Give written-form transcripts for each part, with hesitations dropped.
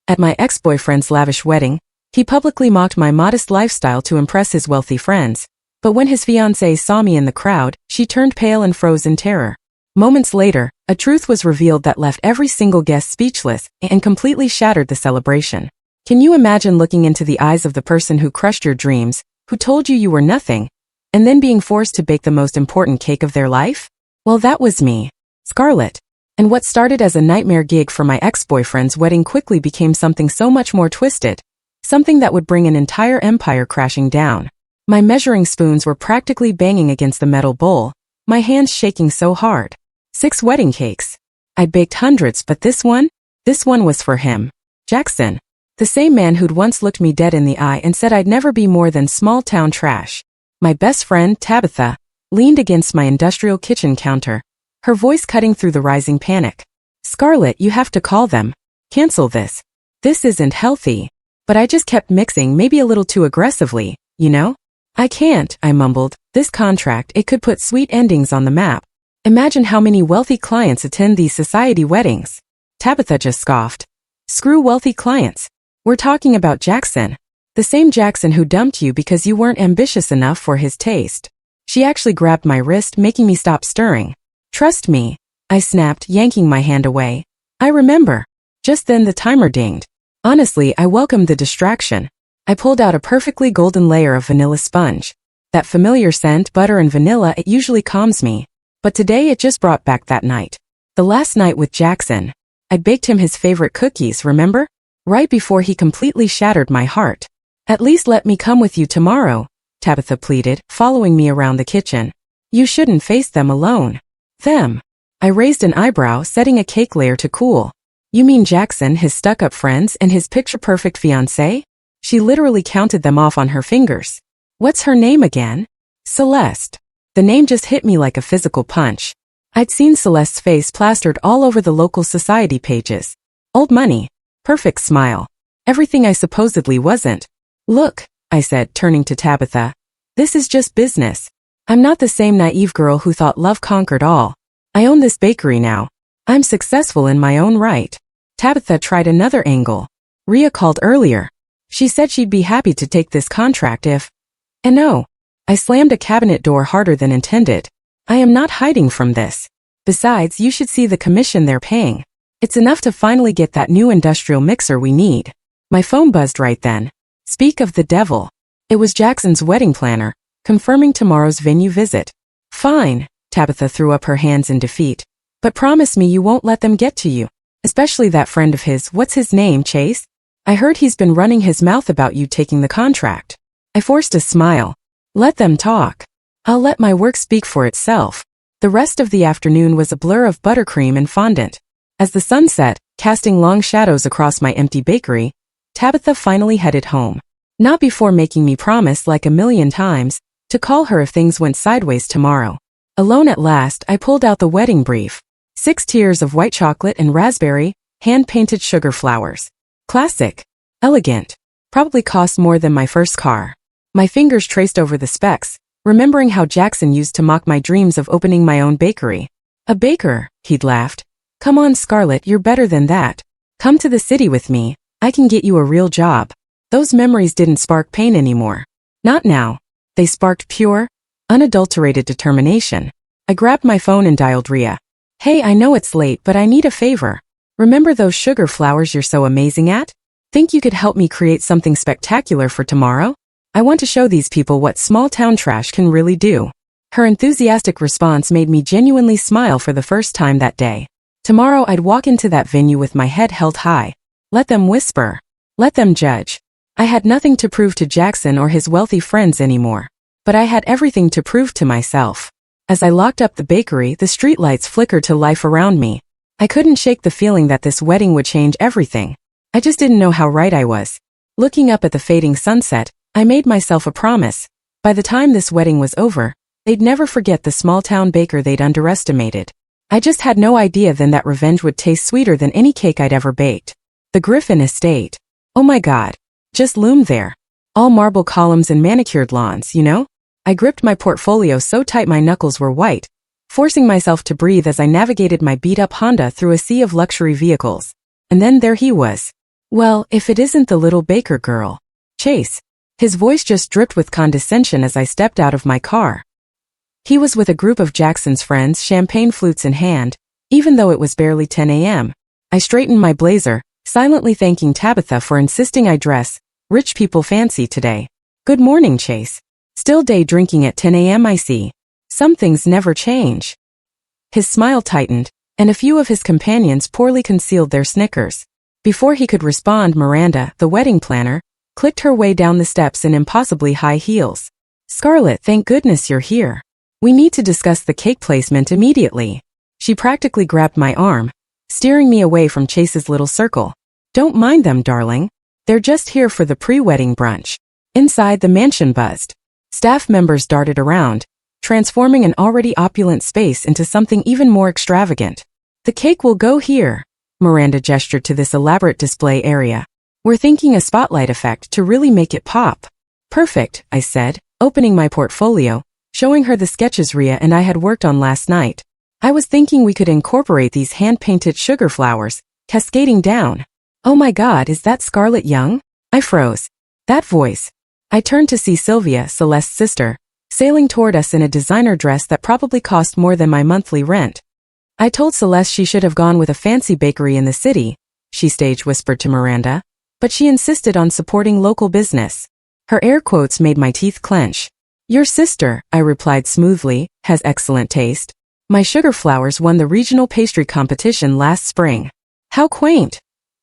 At my ex-boyfriend's lavish wedding, he publicly mocked my modest lifestyle to impress his wealthy friends. But when his fiancée saw me in the crowd, she turned pale and froze in terror. Moments later, a truth was revealed that left every single guest speechless and completely shattered the celebration. Can you imagine looking into the eyes of the person who crushed your dreams, who told you were nothing, and then being forced to bake the most important cake of their life? Well, that was me, Scarlett. And what started as a nightmare gig for my ex-boyfriend's wedding quickly became something so much more twisted, something that would bring an entire empire crashing down. My measuring spoons were practically banging against the metal bowl, my hands shaking so hard. 6 wedding cakes. I'd baked hundreds, but this one was for him. Jackson. The same man who'd once looked me dead in the eye and said I'd never be more than small-town trash. My best friend, Tabitha, leaned against my industrial kitchen counter, her voice cutting through the rising panic. Scarlett, you have to call them. Cancel this. This isn't healthy. But I just kept mixing, maybe a little too aggressively, you know? I can't, I mumbled. This contract, it could put sweet endings on the map. Imagine how many wealthy clients attend these society weddings. Tabitha just scoffed. Screw wealthy clients. We're talking about Jackson. The same Jackson who dumped you because you weren't ambitious enough for his taste. She actually grabbed my wrist, making me stop stirring. Trust me, I snapped, yanking my hand away. I remember. Just then the timer dinged. Honestly, I welcomed the distraction. I pulled out a perfectly golden layer of vanilla sponge. That familiar scent, butter and vanilla, it usually calms me. But today it just brought back that night. The last night with Jackson. I'd baked him his favorite cookies, remember? Right before he completely shattered my heart. At least let me come with you tomorrow, Tabitha pleaded, following me around the kitchen. You shouldn't face them alone. Them. I raised an eyebrow, setting a cake layer to cool. You mean Jackson, his stuck-up friends, and his picture-perfect fiancée? She literally counted them off on her fingers. What's her name again? Celeste. The name just hit me like a physical punch. I'd seen Celeste's face plastered all over the local society pages. Old money. Perfect smile. Everything I supposedly wasn't. Look, I said, turning to Tabitha. This is just business. I'm not the same naive girl who thought love conquered all. I own this bakery now. I'm successful in my own right. Tabitha tried another angle. Rhea called earlier. She said she'd be happy to take this contract if... And no. I slammed a cabinet door harder than intended. I am not hiding from this. Besides, you should see the commission they're paying. It's enough to finally get that new industrial mixer we need. My phone buzzed right then. Speak of the devil. It was Jackson's wedding planner, confirming tomorrow's venue visit. Fine, Tabitha threw up her hands in defeat. But promise me you won't let them get to you. Especially that friend of his, what's his name, Chase? I heard he's been running his mouth about you taking the contract. I forced a smile. Let them talk. I'll let my work speak for itself. The rest of the afternoon was a blur of buttercream and fondant. As the sun set, casting long shadows across my empty bakery, Tabitha finally headed home. Not before making me promise like a million times to call her if things went sideways tomorrow. Alone at last, I pulled out the wedding brief. 6 tiers of white chocolate and raspberry, hand-painted sugar flowers. Classic. Elegant. Probably cost more than my first car. My fingers traced over the specs, remembering how Jackson used to mock my dreams of opening my own bakery. A baker, he'd laughed. Come on, Scarlett, you're better than that. Come to the city with me. I can get you a real job. Those memories didn't spark pain anymore. Not now. They sparked pure, unadulterated determination. I grabbed my phone and dialed Rhea. Hey, I know it's late, but I need a favor. Remember those sugar flowers you're so amazing at? Think you could help me create something spectacular for tomorrow? I want to show these people what small-town trash can really do. Her enthusiastic response made me genuinely smile for the first time that day. Tomorrow I'd walk into that venue with my head held high. Let them whisper. Let them judge. I had nothing to prove to Jackson or his wealthy friends anymore. But I had everything to prove to myself. As I locked up the bakery, the streetlights flickered to life around me. I couldn't shake the feeling that this wedding would change everything. I just didn't know how right I was. Looking up at the fading sunset, I made myself a promise. By the time this wedding was over, they'd never forget the small-town baker they'd underestimated. I just had no idea then that revenge would taste sweeter than any cake I'd ever baked. The Griffin estate. Oh my God. Just loomed there. All marble columns and manicured lawns, you know? I gripped my portfolio so tight my knuckles were white, forcing myself to breathe as I navigated my beat-up Honda through a sea of luxury vehicles. And then there he was. Well, if it isn't the little baker girl. Chase. His voice just dripped with condescension as I stepped out of my car. He was with a group of Jackson's friends, champagne flutes in hand, even though it was barely 10 a.m. I straightened my blazer, silently thanking Tabitha for insisting I dress rich people fancy today. Good morning, Chase. Still day drinking at 10 a.m. I see. Some things never change. His smile tightened, and a few of his companions poorly concealed their snickers. Before he could respond, Miranda, the wedding planner, clicked her way down the steps in impossibly high heels. Scarlett, thank goodness you're here. We need to discuss the cake placement immediately. She practically grabbed my arm, steering me away from Chase's little circle. Don't mind them, darling. They're just here for the pre-wedding brunch. Inside, the mansion buzzed. Staff members darted around, transforming an already opulent space into something even more extravagant. The cake will go here. Miranda gestured to this elaborate display area. We're thinking a spotlight effect to really make it pop. Perfect, I said, opening my portfolio, showing her the sketches Rhea and I had worked on last night. I was thinking we could incorporate these hand-painted sugar flowers, cascading down. Oh my God, is that Scarlett Young? I froze. That voice. I turned to see Sylvia, Celeste's sister, sailing toward us in a designer dress that probably cost more than my monthly rent. I told Celeste she should have gone with a fancy bakery in the city, she stage whispered to Miranda, but she insisted on supporting local business. Her air quotes made my teeth clench. Your sister, I replied smoothly, has excellent taste. My sugar flowers won the regional pastry competition last spring. How quaint.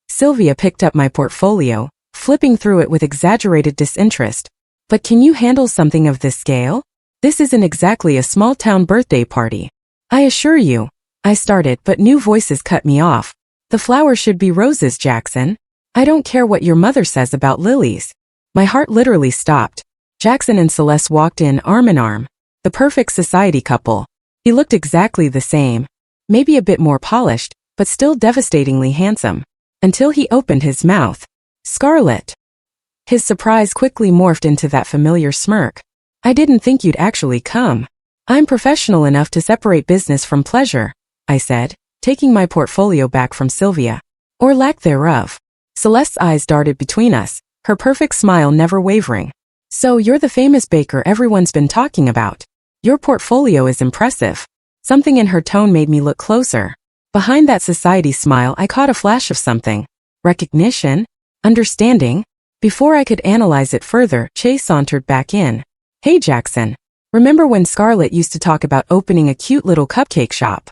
Sylvia picked up my portfolio, flipping through it with exaggerated disinterest. But can you handle something of this scale? This isn't exactly a small-town birthday party. I assure you. I started, but new voices cut me off. The flowers should be roses, Jackson. I don't care what your mother says about lilies. My heart literally stopped. Jackson and Celeste walked in arm in arm. The perfect society couple. He looked exactly the same. Maybe a bit more polished, but still devastatingly handsome. Until he opened his mouth. Scarlett. His surprise quickly morphed into that familiar smirk. I didn't think you'd actually come. I'm professional enough to separate business from pleasure, I said, taking my portfolio back from Sylvia. Or lack thereof. Celeste's eyes darted between us, her perfect smile never wavering. So you're the famous baker everyone's been talking about. Your portfolio is impressive. Something in her tone made me look closer. Behind that society smile I caught a flash of something. Recognition? Understanding? Before I could analyze it further, Chase sauntered back in. Hey Jackson. Remember when Scarlett used to talk about opening a cute little cupcake shop?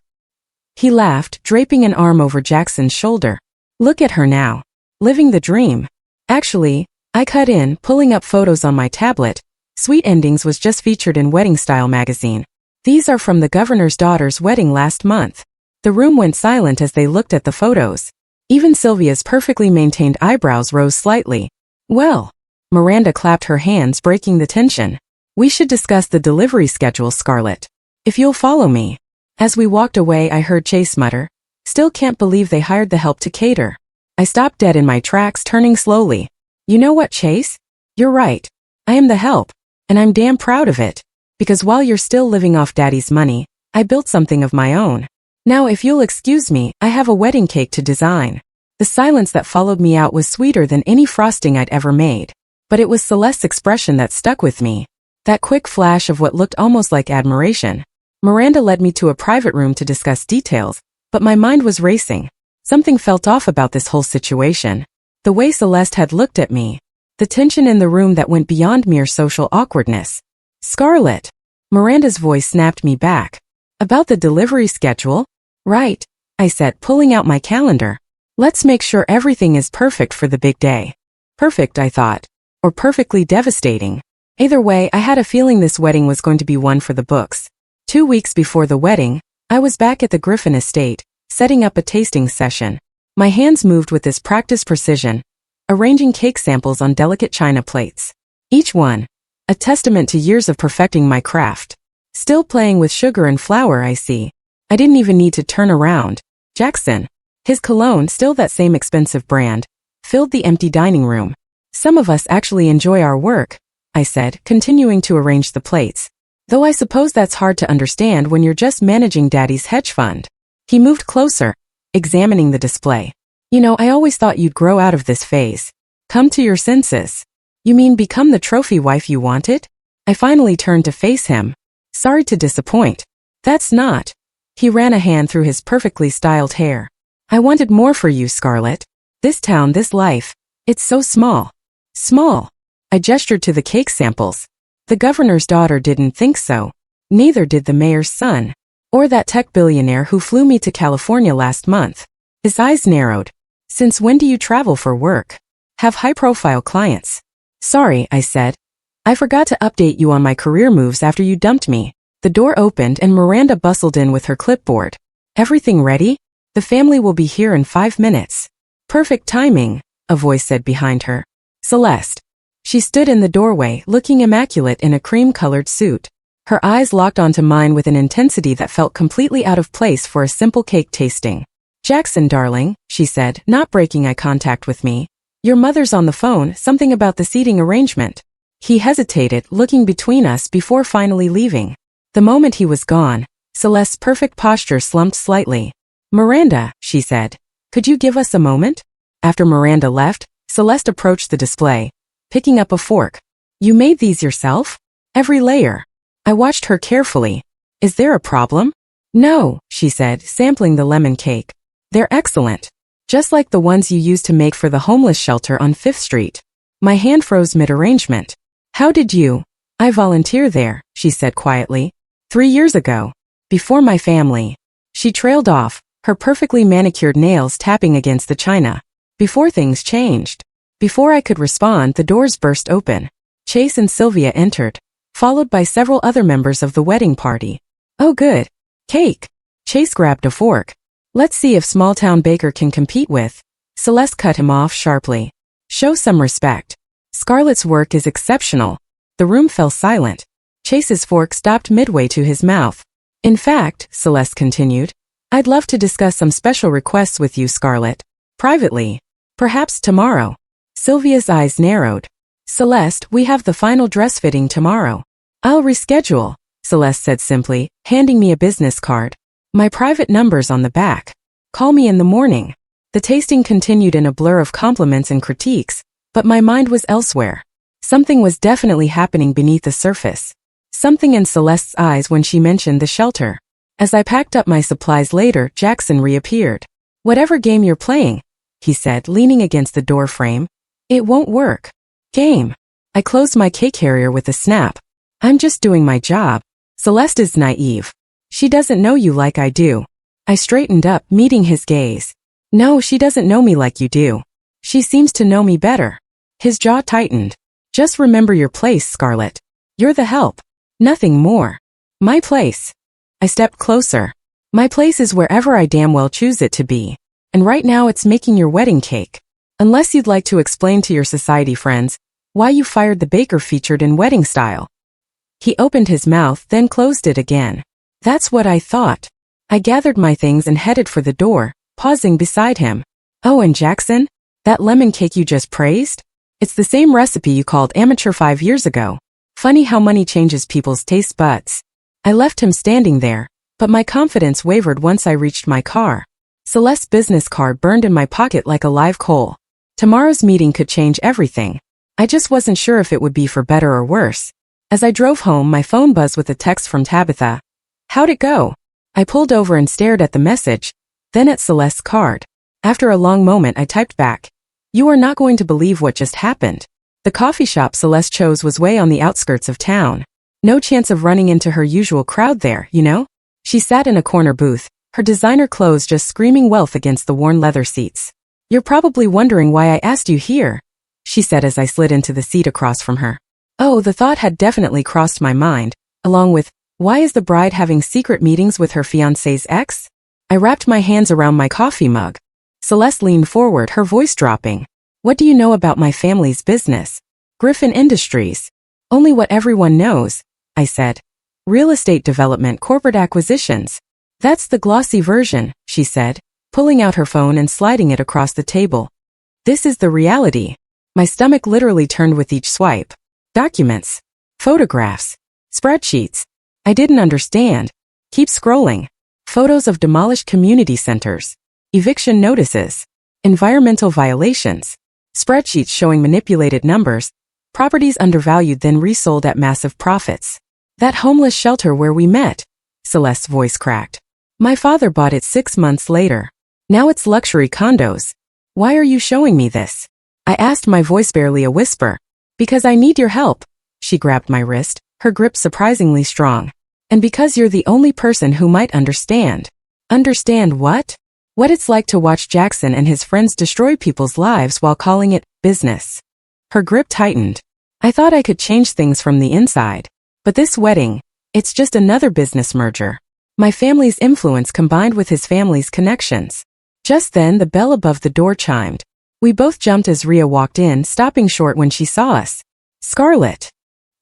He laughed, draping an arm over Jackson's shoulder. Look at her now. Living the dream. Actually, I cut in, pulling up photos on my tablet. Sweet Endings was just featured in Wedding Style magazine. These are from the governor's daughter's wedding last month. The room went silent as they looked at the photos. Even Sylvia's perfectly maintained eyebrows rose slightly. Well, Miranda clapped her hands, breaking the tension. We should discuss the delivery schedule, Scarlett. If you'll follow me. As we walked away, I heard Chase mutter, still can't believe they hired the help to cater. I stopped dead in my tracks, turning slowly. You know what, Chase? You're right. I am the help. And I'm damn proud of it. Because while you're still living off Daddy's money, I built something of my own. Now if you'll excuse me, I have a wedding cake to design. The silence that followed me out was sweeter than any frosting I'd ever made. But it was Celeste's expression that stuck with me. That quick flash of what looked almost like admiration. Miranda led me to a private room to discuss details, but my mind was racing. Something felt off about this whole situation. The way Celeste had looked at me. The tension in the room that went beyond mere social awkwardness. Scarlett. Miranda's voice snapped me back. About the delivery schedule? Right, I said, pulling out my calendar. Let's make sure everything is perfect for the big day. Perfect, I thought. Or perfectly devastating. Either way, I had a feeling this wedding was going to be one for the books. 2 weeks before the wedding, I was back at the Griffin estate, setting up a tasting session. My hands moved with this practiced precision, arranging cake samples on delicate china plates. Each one, a testament to years of perfecting my craft. Still playing with sugar and flour, I see. I didn't even need to turn around. Jackson. His cologne, still that same expensive brand, filled the empty dining room. Some of us actually enjoy our work, I said, continuing to arrange the plates. Though I suppose that's hard to understand when you're just managing Daddy's hedge fund. He moved closer, examining the display. You know, I always thought you'd grow out of this phase. Come to your senses. You mean become the trophy wife you wanted? I finally turned to face him. Sorry to disappoint. That's not. He ran a hand through his perfectly styled hair. I wanted more for you, Scarlett. This town, this life. It's so small. Small. I gestured to the cake samples. The governor's daughter didn't think so. Neither did the mayor's son. Or that tech billionaire who flew me to California last month. His eyes narrowed. Since when do you travel for work? Have high-profile clients? Sorry, I said. I forgot to update you on my career moves after you dumped me. The door opened and Miranda bustled in with her clipboard. Everything ready? The family will be here in 5 minutes. Perfect timing, a voice said behind her. Celeste. She stood in the doorway, looking immaculate in a cream-colored suit. Her eyes locked onto mine with an intensity that felt completely out of place for a simple cake tasting. Jackson, darling, she said, not breaking eye contact with me. Your mother's on the phone, something about the seating arrangement. He hesitated, looking between us before finally leaving. The moment he was gone, Celeste's perfect posture slumped slightly. Miranda, she said, could you give us a moment? After Miranda left, Celeste approached the display, picking up a fork. You made these yourself? Every layer. I watched her carefully. Is there a problem? No, she said, sampling the lemon cake. They're excellent. Just like the ones you used to make for the homeless shelter on 5th Street. My hand froze mid-arrangement. How did you? I volunteered there, she said quietly. 3 years ago. Before my family. She trailed off, her perfectly manicured nails tapping against the china. Before things changed. Before I could respond, the doors burst open. Chase and Sylvia entered, followed by several other members of the wedding party. Oh good. Cake. Chase grabbed a fork. Let's see if small-town baker can compete with. Celeste cut him off sharply. Show some respect. Scarlett's work is exceptional. The room fell silent. Chase's fork stopped midway to his mouth. In fact, Celeste continued, I'd love to discuss some special requests with you, Scarlett. Privately. Perhaps tomorrow. Sylvia's eyes narrowed. Celeste, we have the final dress fitting tomorrow. I'll reschedule, Celeste said simply, handing me a business card. My private number's on the back. Call me in the morning. The tasting continued in a blur of compliments and critiques, but my mind was elsewhere. Something was definitely happening beneath the surface. Something in Celeste's eyes when she mentioned the shelter. As I packed up my supplies later, Jackson reappeared. Whatever game you're playing, he said, leaning against the door frame. It won't work. Game. I closed my cake carrier with a snap. I'm just doing my job. Celeste is naive. She doesn't know you like I do. I straightened up, meeting his gaze. No, she doesn't know me like you do. She seems to know me better. His jaw tightened. Just remember your place, Scarlett. You're the help. Nothing more. My place. I stepped closer. My place is wherever I damn well choose it to be. And right now it's making your wedding cake. Unless you'd like to explain to your society friends why you fired the baker featured in Wedding Style. He opened his mouth, then closed it again. That's what I thought. I gathered my things and headed for the door, pausing beside him. Oh, and Jackson? That lemon cake you just praised? It's the same recipe you called amateur 5 years ago. Funny how money changes people's taste buds. I left him standing there, but my confidence wavered once I reached my car. Celeste's business card burned in my pocket like a live coal. Tomorrow's meeting could change everything. I just wasn't sure if it would be for better or worse. As I drove home, my phone buzzed with a text from Tabitha. How'd it go? I pulled over and stared at the message, then at Celeste's card. After a long moment, I typed back. You are not going to believe what just happened. The coffee shop Celeste chose was way on the outskirts of town. No chance of running into her usual crowd there, you know? She sat in a corner booth, her designer clothes just screaming wealth against the worn leather seats. You're probably wondering why I asked you here, she said as I slid into the seat across from her. Oh, the thought had definitely crossed my mind, along with, why is the bride having secret meetings with her fiancé's ex? I wrapped my hands around my coffee mug. Celeste leaned forward, her voice dropping. What do you know about my family's business? Griffin Industries. Only what everyone knows, I said. Real estate development, corporate acquisitions. That's the glossy version, she said, pulling out her phone and sliding it across the table. This is the reality. My stomach literally turned with each swipe. Documents. Photographs. Spreadsheets. I didn't understand. Keep scrolling. Photos of demolished community centers. Eviction notices. environmental violations, spreadsheets showing manipulated numbers, properties undervalued then resold at massive profits. That homeless shelter where we met. Celeste's voice cracked. My father bought it 6 months later. Now it's luxury condos. Why are you showing me this? I asked, my voice barely a whisper. Because I need your help. She grabbed my wrist, her grip surprisingly strong. And because you're the only person who might understand. Understand what? What it's like to watch Jackson and his friends destroy people's lives while calling it business. Her grip tightened. I thought I could change things from the inside. But this wedding, it's just another business merger. My family's influence combined with his family's connections. Just then the bell above the door chimed. We both jumped as Rhea walked in, stopping short when she saw us. Scarlett.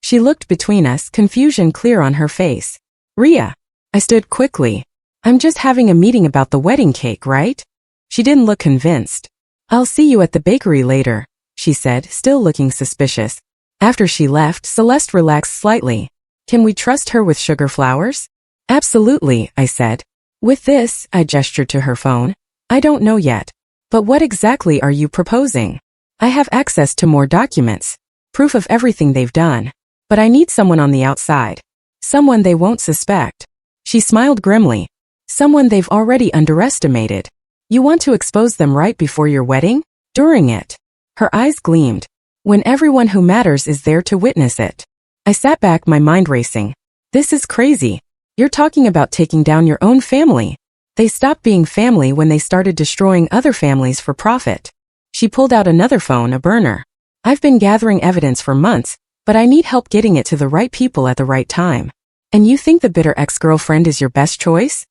She looked between us, confusion clear on her face. Rhea. I stood quickly. I'm just having a meeting about the wedding cake, right? She didn't look convinced. I'll see you at the bakery later, she said, still looking suspicious. After she left, Celeste relaxed slightly. Can we trust her with sugar flowers? Absolutely, I said. With this, I gestured to her phone. I don't know yet. But what exactly are you proposing? I have access to more documents. Proof of everything they've done. But I need someone on the outside. Someone they won't suspect. She smiled grimly. Someone they've already underestimated. You want to expose them right before your wedding? During it. Her eyes gleamed. When everyone who matters is there to witness it. I sat back, my mind racing. This is crazy. You're talking about taking down your own family. They stopped being family when they started destroying other families for profit. She pulled out another phone, a burner. I've been gathering evidence for months, but I need help getting it to the right people at the right time. And you think the bitter ex-girlfriend is your best choice?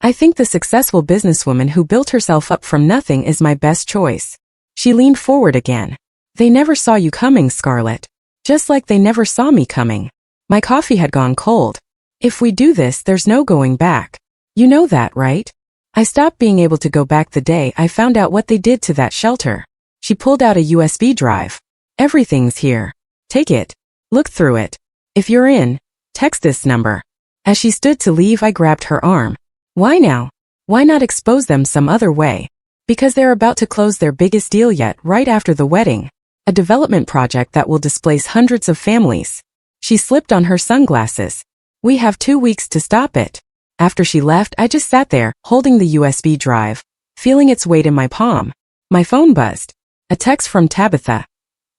I think the successful businesswoman who built herself up from nothing is my best choice. She leaned forward again. They never saw you coming, Scarlett. Just like they never saw me coming. My coffee had gone cold. If we do this, there's no going back. You know that, right? I stopped being able to go back the day I found out what they did to that shelter. She pulled out a USB drive. Everything's here. Take it. Look through it. If you're in, text this number. As she stood to leave, I grabbed her arm. Why now? Why not expose them some other way? Because they're about to close their biggest deal yet, right after the wedding. A development project that will displace hundreds of families. She slipped on her sunglasses. We have 2 weeks to stop it. After she left, I just sat there, holding the USB drive, feeling its weight in my palm. My phone buzzed. A text from Tabitha.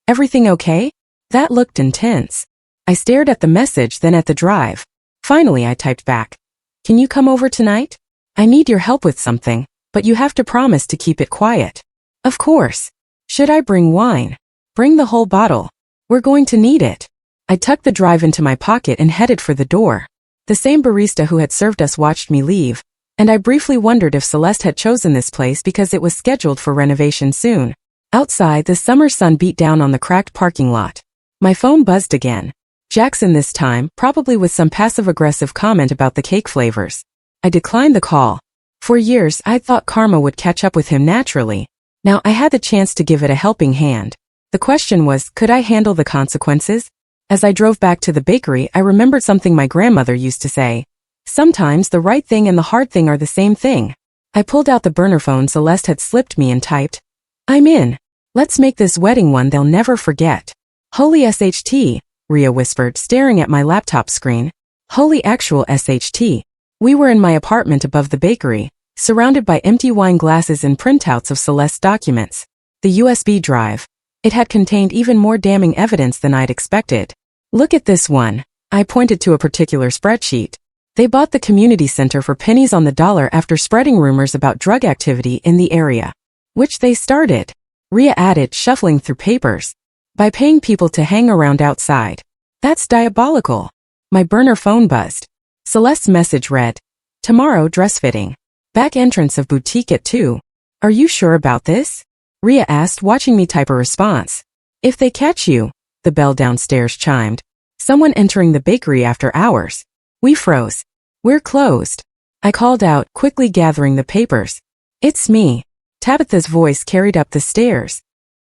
Everything okay? That looked intense. I stared at the message, then at the drive. Finally, I typed back. Can you come over tonight? I need your help with something, but you have to promise to keep it quiet. Of course. Should I bring wine? Bring the whole bottle. We're going to need it. I tucked the drive into my pocket and headed for the door. The same barista who had served us watched me leave, and I briefly wondered if Celeste had chosen this place because it was scheduled for renovation soon. Outside, the summer sun beat down on the cracked parking lot. My phone buzzed again. Jackson this time, probably with some passive-aggressive comment about the cake flavors. I declined the call. For years, I'd thought karma would catch up with him naturally. Now I had the chance to give it a helping hand. The question was, could I handle the consequences? As I drove back to the bakery, I remembered something my grandmother used to say. Sometimes the right thing and the hard thing are the same thing. I pulled out the burner phone Celeste had slipped me and typed. I'm in. Let's make this wedding one they'll never forget. Holy SHT, Rhea whispered, staring at my laptop screen. Holy actual SHT. We were in my apartment above the bakery, surrounded by empty wine glasses and printouts of Celeste's documents. The USB drive. It had contained even more damning evidence than I'd expected. Look at this one. I pointed to a particular spreadsheet. They bought the community center for pennies on the dollar after spreading rumors about drug activity in the area. Which they started, Rhea added, shuffling through papers, by paying people to hang around outside. That's diabolical. My burner phone buzzed. Celeste's message read, tomorrow dress fitting. Back entrance of boutique at 2. Are you sure about this? Rhea asked, watching me type a response. If they catch you, the bell downstairs chimed. Someone entering the bakery after hours. We froze. We're closed. I called out, quickly gathering the papers. It's me. Tabitha's voice carried up the stairs.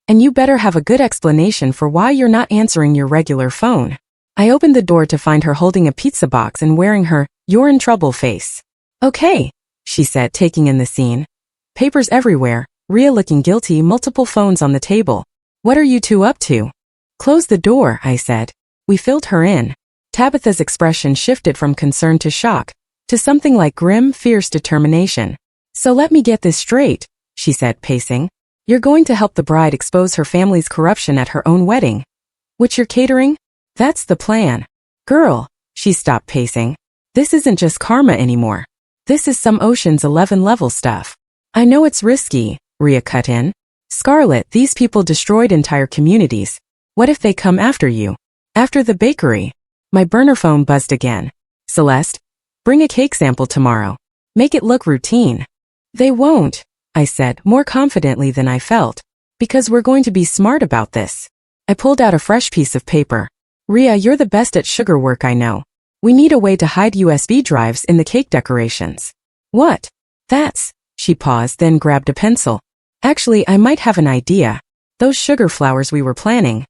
And you better have a good explanation for why you're not answering your regular phone. I opened the door to find her holding a pizza box and wearing her "you're in trouble" face. Okay, she said, taking in the scene. Papers everywhere, Ria looking guilty, multiple phones on the table. What are you two up to? Close the door, I said. We filled her in. Tabitha's expression shifted from concern to shock, to something like grim, fierce determination. So let me get this straight, she said, pacing. You're going to help the bride expose her family's corruption at her own wedding, which you're catering? That's the plan. Girl, she stopped pacing. This isn't just karma anymore. This is some Ocean's 11 level stuff. I know it's risky, Ria cut in. Scarlett, these people destroyed entire communities. What if they come after you? After the bakery? My burner phone buzzed again. Celeste, bring a cake sample tomorrow. Make it look routine. They won't, I said, more confidently than I felt. Because we're going to be smart about this. I pulled out a fresh piece of paper. Ria, you're the best at sugar work I know. We need a way to hide USB drives in the cake decorations. What? That's... She paused, then grabbed a pencil. Actually, I might have an idea. Those sugar flowers we were planning.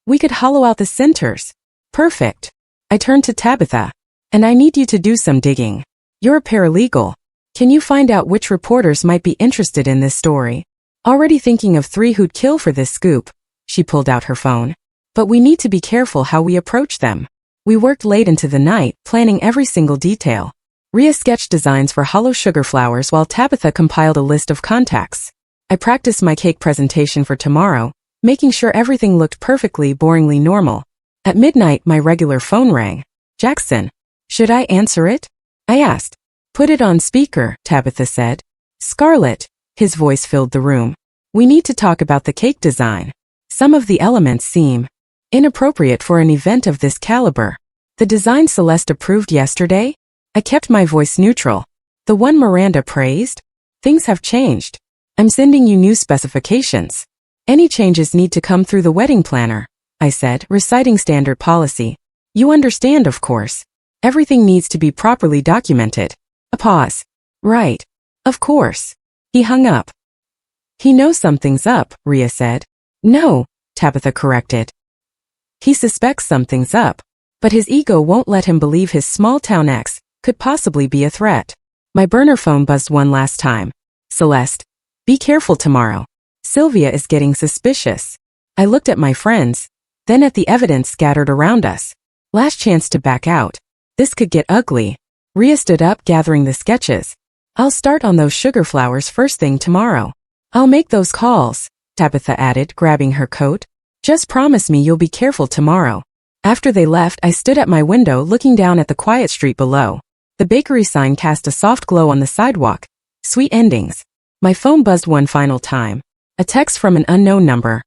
We could hollow out the centers. Perfect. I turned to Tabitha. And I need you to do some digging. You're a paralegal. Can you find out which reporters might be interested in this story? Already thinking of 3 who'd kill for this scoop. She pulled out her phone. But we need to be careful how we approach them. We worked late into the night, planning every single detail. Ria sketched designs for hollow sugar flowers while Tabitha compiled a list of contacts. I practiced my cake presentation for tomorrow, making sure everything looked perfectly, boringly normal. At midnight, my regular phone rang. Jackson. Should I answer it? I asked. Put it on speaker, Tabitha said. Scarlett. His voice filled the room. We need to talk about the cake design. Some of the elements seem inappropriate for an event of this caliber. The design Celeste approved yesterday? I kept my voice neutral. The one Miranda praised? Things have changed. I'm sending you new specifications. Any changes need to come through the wedding planner, I said, reciting standard policy. You understand, of course. Everything needs to be properly documented. A pause. Right. Of course. He hung up. He knows something's up, Ria said. No, Tabitha corrected. He suspects something's up, but his ego won't let him believe his small-town ex could possibly be a threat. My burner phone buzzed one last time. Celeste, be careful tomorrow. Sylvia is getting suspicious. I looked at my friends, then at the evidence scattered around us. Last chance to back out. This could get ugly. Ria stood up, gathering the sketches. I'll start on those sugar flowers first thing tomorrow. I'll make those calls, Tabitha added, grabbing her coat. Just promise me you'll be careful tomorrow. After they left, I stood at my window looking down at the quiet street below. The bakery sign cast a soft glow on the sidewalk. Sweet endings. My phone buzzed one final time. A text from an unknown number.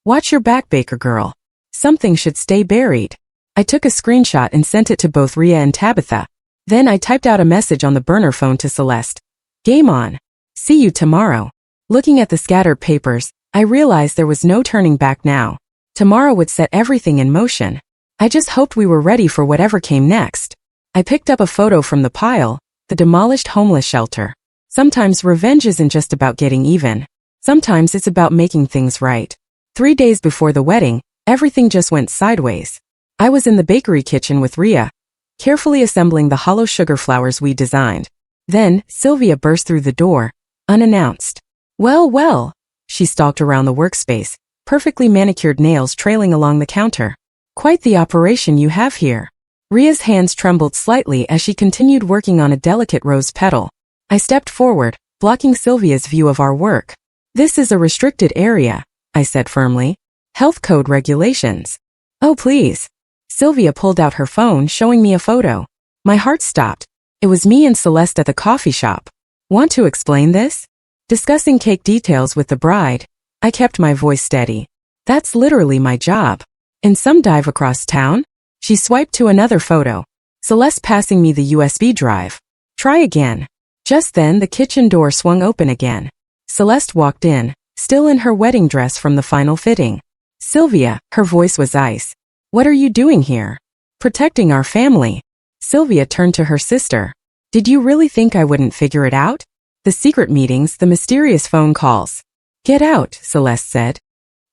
Watch your back, baker girl. Something should stay buried. I took a screenshot and sent it to both Ria and Tabitha. Then I typed out a message on the burner phone to Celeste. Game on. See you tomorrow. Looking at the scattered papers, I realized there was no turning back now. Tomorrow would set everything in motion. I just hoped we were ready for whatever came next. I picked up a photo from the pile, the demolished homeless shelter. Sometimes revenge isn't just about getting even. Sometimes it's about making things right. 3 days before the wedding, everything just went sideways. I was in the bakery kitchen with Ria, carefully assembling the hollow sugar flowers we designed. Then, Sylvia burst through the door, unannounced. Well, well. She stalked around the workspace, perfectly manicured nails trailing along the counter. Quite the operation you have here. Ria's hands trembled slightly as she continued working on a delicate rose petal. I stepped forward, blocking Sylvia's view of our work. This is a restricted area, I said firmly. Health code regulations. Oh, please. Sylvia pulled out her phone, showing me a photo. My heart stopped. It was me and Celeste at the coffee shop. Want to explain this? Discussing cake details with the bride. I kept my voice steady. That's literally my job. In some dive across town? She swiped to another photo. Celeste passing me the USB drive. Try again. Just then the kitchen door swung open again. Celeste walked in, still in her wedding dress from the final fitting. Sylvia, her voice was ice. What are you doing here? Protecting our family. Sylvia turned to her sister. Did you really think I wouldn't figure it out? The secret meetings, the mysterious phone calls. Get out, Celeste said.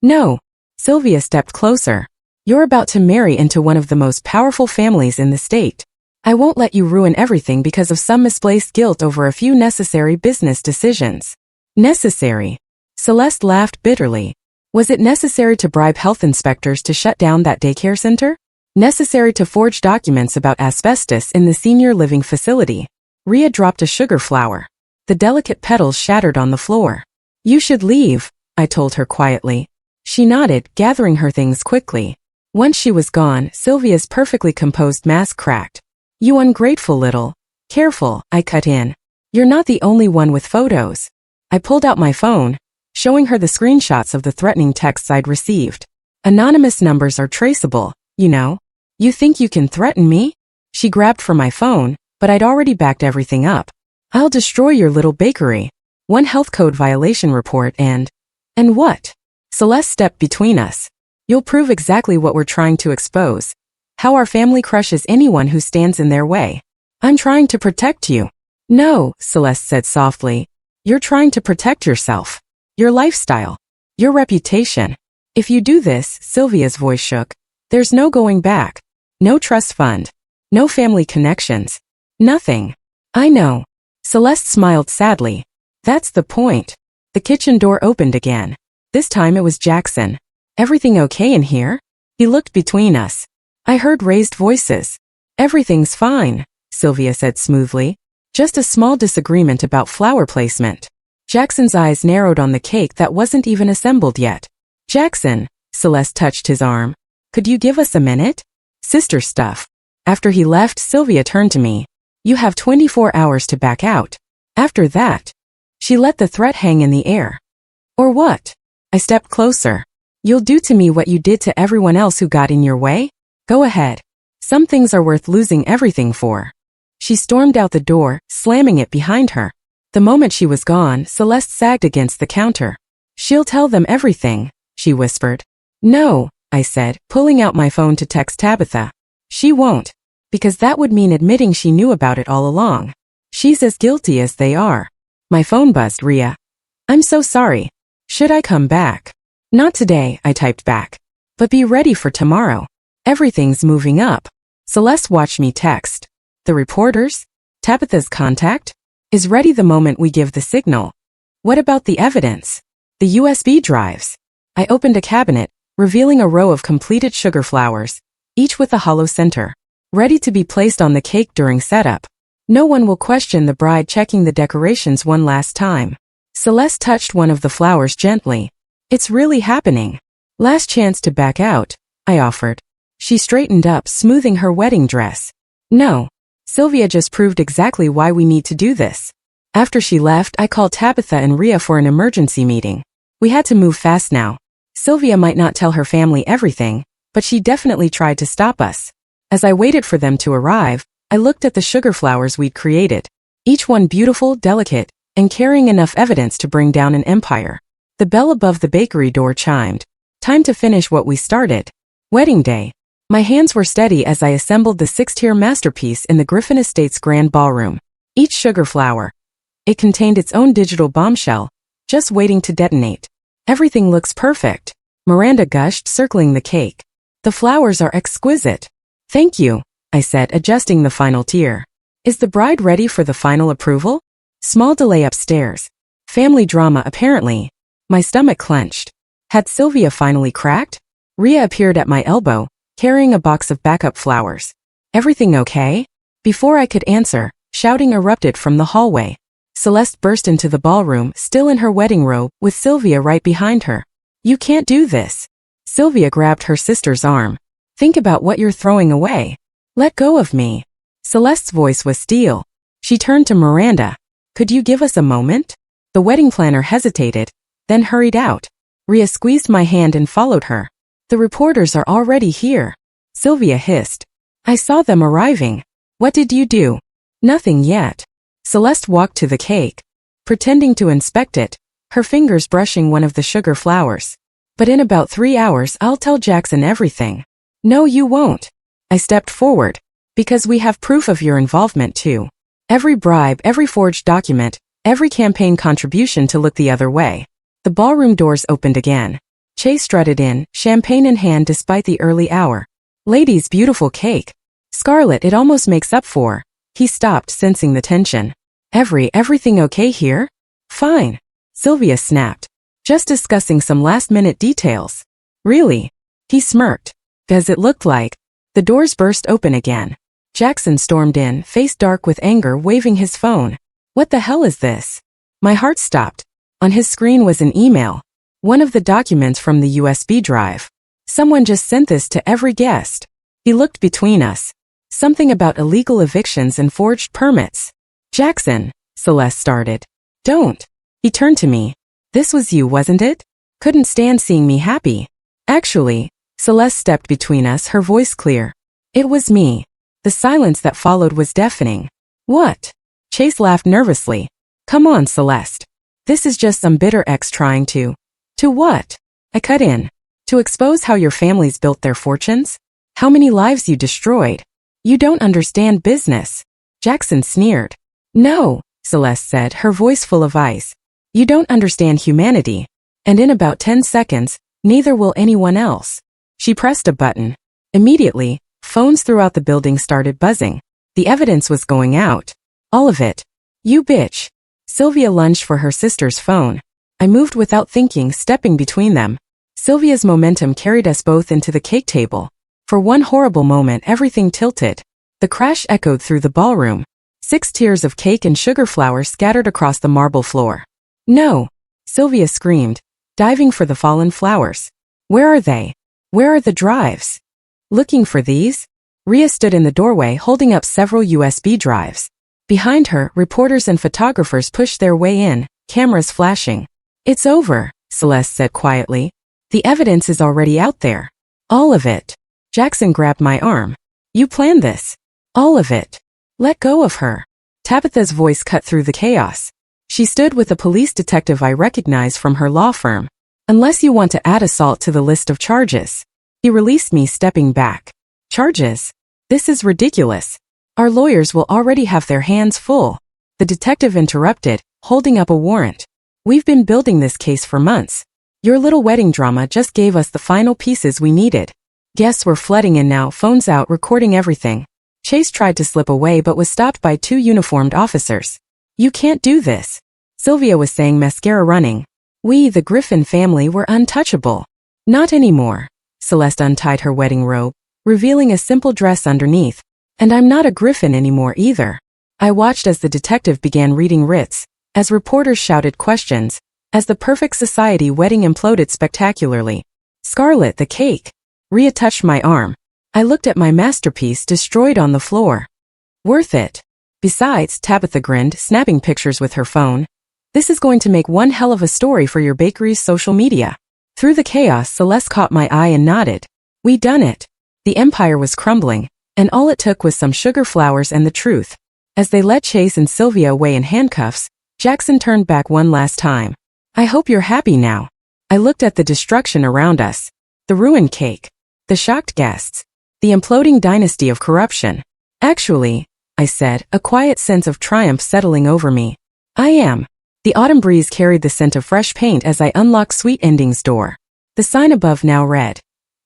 No. Sylvia stepped closer. You're about to marry into one of the most powerful families in the state. I won't let you ruin everything because of some misplaced guilt over a few necessary business decisions. Necessary. Celeste laughed bitterly. Was it necessary to bribe health inspectors to shut down that daycare center? Necessary to forge documents about asbestos in the senior living facility? Rhea dropped a sugar flower. The delicate petals shattered on the floor. You should leave, I told her quietly. She nodded, gathering her things quickly. Once she was gone, Sylvia's perfectly composed mask cracked. You ungrateful little. Careful, I cut in. You're not the only one with photos. I pulled out my phone, showing her the screenshots of the threatening texts I'd received. Anonymous numbers are traceable, you know. You think you can threaten me? She grabbed for my phone, but I'd already backed everything up. I'll destroy your little bakery. One health code violation report and what? Celeste stepped between us. You'll prove exactly what we're trying to expose. How our family crushes anyone who stands in their way. I'm trying to protect you. No, Celeste said softly. You're trying to protect yourself. Your lifestyle. Your reputation. If you do this, Sylvia's voice shook. There's no going back. No trust fund. No family connections. Nothing. I know. Celeste smiled sadly. That's the point. The kitchen door opened again. This time it was Jackson. Everything okay in here? He looked between us. I heard raised voices. Everything's fine, Sylvia said smoothly. Just a small disagreement about flower placement. Jackson's eyes narrowed on the cake that wasn't even assembled yet. Jackson, Celeste touched his arm. Could you give us a minute? Sister stuff. After he left, Sylvia turned to me. You have 24 hours to back out. After that, she let the threat hang in the air. Or what? I stepped closer. You'll do to me what you did to everyone else who got in your way? Go ahead. Some things are worth losing everything for. She stormed out the door, slamming it behind her. The moment she was gone, Celeste sagged against the counter. She'll tell them everything, she whispered. No, I said, pulling out my phone to text Tabitha. She won't. Because that would mean admitting she knew about it all along. She's as guilty as they are. My phone buzzed. Rhea. I'm so sorry. Should I come back? Not today, I typed back. But be ready for tomorrow. Everything's moving up. Celeste watched me text. The reporters? Tabitha's contact? Is ready the moment we give the signal. What about the evidence? The USB drives. I opened a cabinet, revealing a row of completed sugar flowers, each with a hollow center, ready to be placed on the cake during setup. No one will question the bride checking the decorations one last time. Celeste touched one of the flowers gently. It's really happening. Last chance to back out, I offered. She straightened up, smoothing her wedding dress. No. Sylvia just proved exactly why we need to do this. After she left, I called Tabitha and Rhea for an emergency meeting. We had to move fast now. Sylvia might not tell her family everything, but she definitely tried to stop us. As I waited for them to arrive, I looked at the sugar flowers we'd created. Each one beautiful, delicate, and carrying enough evidence to bring down an empire. The bell above the bakery door chimed. Time to finish what we started. Wedding day. My hands were steady as I assembled the 6-tier masterpiece in the Griffin Estate's grand ballroom. Each sugar flower. It contained its own digital bombshell, just waiting to detonate. Everything looks perfect, Miranda gushed, circling the cake. The flowers are exquisite. Thank you, I said, adjusting the final tier. Is the bride ready for the final approval? Small delay upstairs. Family drama apparently. My stomach clenched. Had Sylvia finally cracked? Rhea appeared at my elbow, carrying a box of backup flowers. Everything okay? Before I could answer, shouting erupted from the hallway. Celeste burst into the ballroom, still in her wedding robe, with Sylvia right behind her. You can't do this. Sylvia grabbed her sister's arm. Think about what you're throwing away. Let go of me. Celeste's voice was steel. She turned to Miranda. Could you give us a moment? The wedding planner hesitated, then hurried out. Rhea squeezed my hand and followed her. The reporters are already here. Sylvia hissed. I saw them arriving. What did you do? Nothing yet. Celeste walked to the cake, pretending to inspect it, her fingers brushing one of the sugar flowers. But in about 3 hours I'll tell Jackson everything. No, you won't. I stepped forward. Because we have proof of your involvement too. Every bribe, every forged document, every campaign contribution to look the other way. The ballroom doors opened again. Chase strutted in, champagne in hand despite the early hour. Lady's beautiful cake. Scarlet, it almost makes up for. He stopped, sensing the tension. Everything okay here? Fine. Sylvia snapped. Just discussing some last-minute details. Really? He smirked. As it looked like. The doors burst open again. Jackson stormed in, face dark with anger, waving his phone. What the hell is this? My heart stopped. On his screen was an email. One of the documents from the USB drive. Someone just sent this to every guest. He looked between us. Something about illegal evictions and forged permits. Jackson, Celeste started. Don't. He turned to me. This was you, wasn't it? Couldn't stand seeing me happy. Actually, Celeste stepped between us, her voice clear. It was me. The silence that followed was deafening. What? Chase laughed nervously. Come on, Celeste. This is just some bitter ex trying to. To what? I cut in. To expose how your families built their fortunes? How many lives you destroyed? You don't understand business. Jackson sneered. No, Celeste said, her voice full of ice. You don't understand humanity. And in about 10 seconds, neither will anyone else. She pressed a button. Immediately, phones throughout the building started buzzing. The evidence was going out. All of it. You bitch. Sylvia lunged for her sister's phone. I moved without thinking, stepping between them. Sylvia's momentum carried us both into the cake table. For one horrible moment, everything tilted. The crash echoed through the ballroom. 6 tiers of cake and sugar flowers scattered across the marble floor. No! Sylvia screamed, diving for the fallen flowers. Where are they? Where are the drives? Looking for these? Ria stood in the doorway holding up several USB drives. Behind her, reporters and photographers pushed their way in, cameras flashing. It's over, Celeste said quietly. The evidence is already out there. All of it. Jackson grabbed my arm. You planned this. All of it. Let go of her. Tabitha's voice cut through the chaos. She stood with a police detective I recognized from her law firm. Unless you want to add assault to the list of charges. He released me, stepping back. Charges? This is ridiculous. Our lawyers will already have their hands full. The detective interrupted, holding up a warrant. We've been building this case for months. Your little wedding drama just gave us the final pieces we needed. Guests were flooding in now, phones out, recording everything. Chase tried to slip away but was stopped by 2 uniformed officers. You can't do this. Sylvia was saying, mascara running. We, the Griffin family, were untouchable. Not anymore. Celeste untied her wedding robe, revealing a simple dress underneath. And I'm not a Griffin anymore either. I watched as the detective began reading writs, as reporters shouted questions, as the perfect society wedding imploded spectacularly. Scarlet, the cake. Ria touched my arm. I looked at my masterpiece destroyed on the floor. Worth it. Besides, Tabitha grinned, snapping pictures with her phone. This is going to make one hell of a story for your bakery's social media. Through the chaos, Celeste caught my eye and nodded. We done it. The empire was crumbling, and all it took was some sugar flowers and the truth. As they led Chase and Sylvia away in handcuffs, Jackson turned back one last time. I hope you're happy now. I looked at the destruction around us. The ruined cake. The shocked guests. The imploding dynasty of corruption. Actually, I said, a quiet sense of triumph settling over me. I am. The autumn breeze carried the scent of fresh paint as I unlocked Sweet Endings' door. The sign above now read,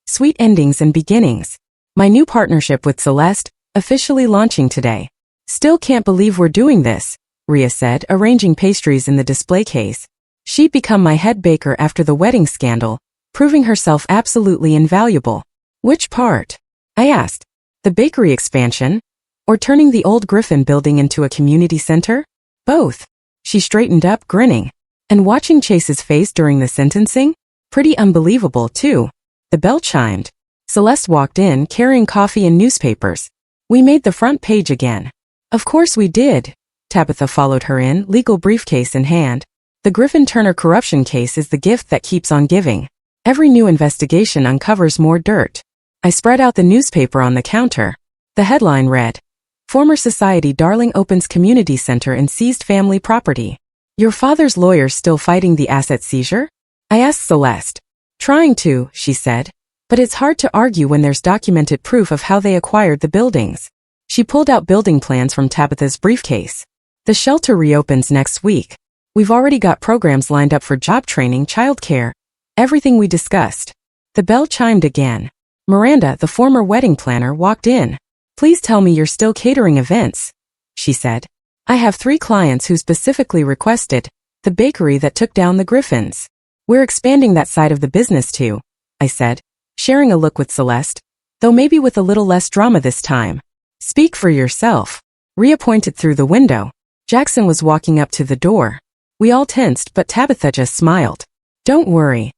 Sweet Endings and Beginnings. My new partnership with Celeste, officially launching today. Still can't believe we're doing this, Ria said, arranging pastries in the display case. She'd become my head baker after the wedding scandal, proving herself absolutely invaluable. Which part? I asked. The bakery expansion? Or turning the old Griffin building into a community center? Both. She straightened up, grinning. And watching Chase's face during the sentencing? Pretty unbelievable, too. The bell chimed. Celeste walked in, carrying coffee and newspapers. We made the front page again. Of course we did. Tabitha followed her in, legal briefcase in hand. The Griffin-Turner corruption case is the gift that keeps on giving. Every new investigation uncovers more dirt. I spread out the newspaper on the counter. The headline read, Former Society Darling opens community center in seized family property. Your father's lawyers still fighting the asset seizure? I asked Celeste. Trying to, she said. But it's hard to argue when there's documented proof of how they acquired the buildings. She pulled out building plans from Tabitha's briefcase. The shelter reopens next week. We've already got programs lined up for job training, childcare, everything we discussed. The bell chimed again. Miranda, the former wedding planner, walked in. Please tell me you're still catering events, she said. I have 3 clients who specifically requested the bakery that took down the Griffins. We're expanding that side of the business too, I said, sharing a look with Celeste, though maybe with a little less drama this time. Speak for yourself. Rhea pointed through the window. Jackson was walking up to the door. We all tensed, but Tabitha just smiled. Don't worry.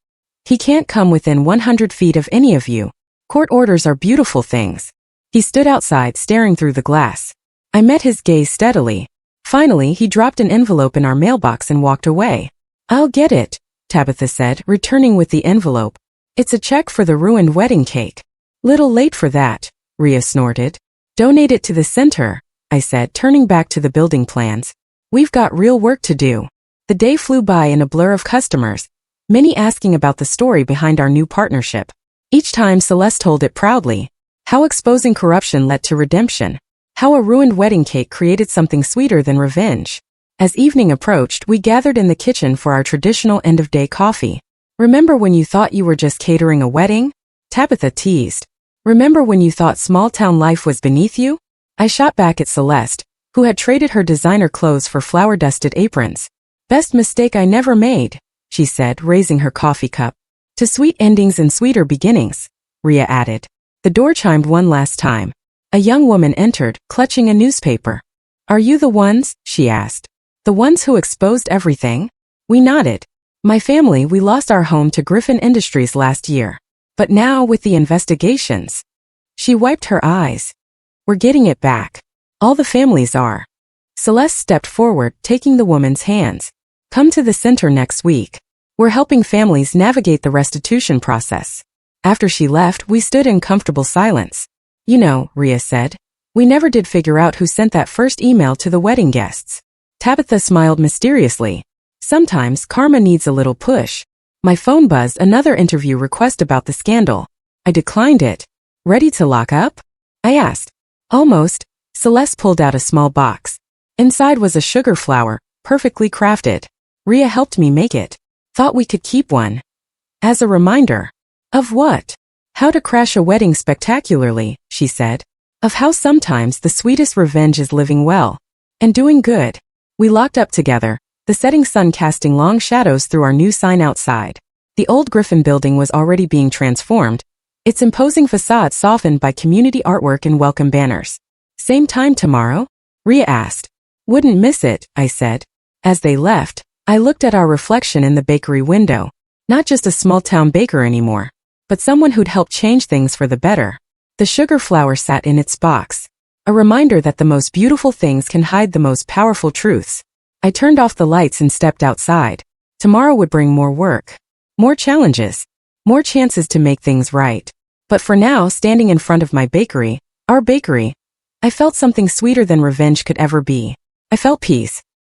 He can't come within 100 feet of any of you. Court orders are beautiful things. He stood outside staring through the glass. I met his gaze steadily. Finally, he dropped an envelope in our mailbox and walked away. I'll get it, Tabitha said, returning with the envelope. It's a check for the ruined wedding cake. Little late for that, Rhea snorted. Donate it to the center, I said, turning back to the building plans. We've got real work to do. The day flew by in a blur of customers, many asking about the story behind our new partnership. Each time Celeste told it proudly. How exposing corruption led to redemption. How a ruined wedding cake created something sweeter than revenge. As evening approached, we gathered in the kitchen for our traditional end-of-day coffee. Remember when you thought you were just catering a wedding? Tabitha teased. Remember when you thought small-town life was beneath you? I shot back at Celeste, who had traded her designer clothes for flour-dusted aprons. Best mistake I never made, she said, raising her coffee cup. To sweet endings and sweeter beginnings, Rhea added. The door chimed one last time. A young woman entered, clutching a newspaper. Are you the ones? She asked. The ones who exposed everything? We nodded. My family, we lost our home to Griffin Industries last year. But now with the investigations. She wiped her eyes. We're getting it back. All the families are. Celeste stepped forward, taking the woman's hands. Come to the center next week. We're helping families navigate the restitution process. After she left, we stood in comfortable silence. You know, Rhea said, we never did figure out who sent that first email to the wedding guests. Tabitha smiled mysteriously. Sometimes karma needs a little push. My phone buzzed, another interview request about the scandal. I declined it. Ready to lock up? I asked. Almost. Celeste pulled out a small box. Inside was a sugar flower, perfectly crafted. Rhea helped me make it. Thought we could keep one. As a reminder. Of what? How to crash a wedding spectacularly, she said. Of how sometimes the sweetest revenge is living well. And doing good. We locked up together, the setting sun casting long shadows through our new sign outside. The old Griffin building was already being transformed, its imposing facade softened by community artwork and welcome banners. Same time tomorrow? Rhea asked. Wouldn't miss it, I said. As they left, I looked at our reflection in the bakery window. Not just a small-town baker anymore, but someone who'd helped change things for the better. The sugar flower sat in its box. A reminder that the most beautiful things can hide the most powerful truths. I turned off the lights and stepped outside. Tomorrow would bring more work. More challenges. More chances to make things right. But for now, standing in front of my bakery, our bakery, I felt something sweeter than revenge could ever be. I felt peace.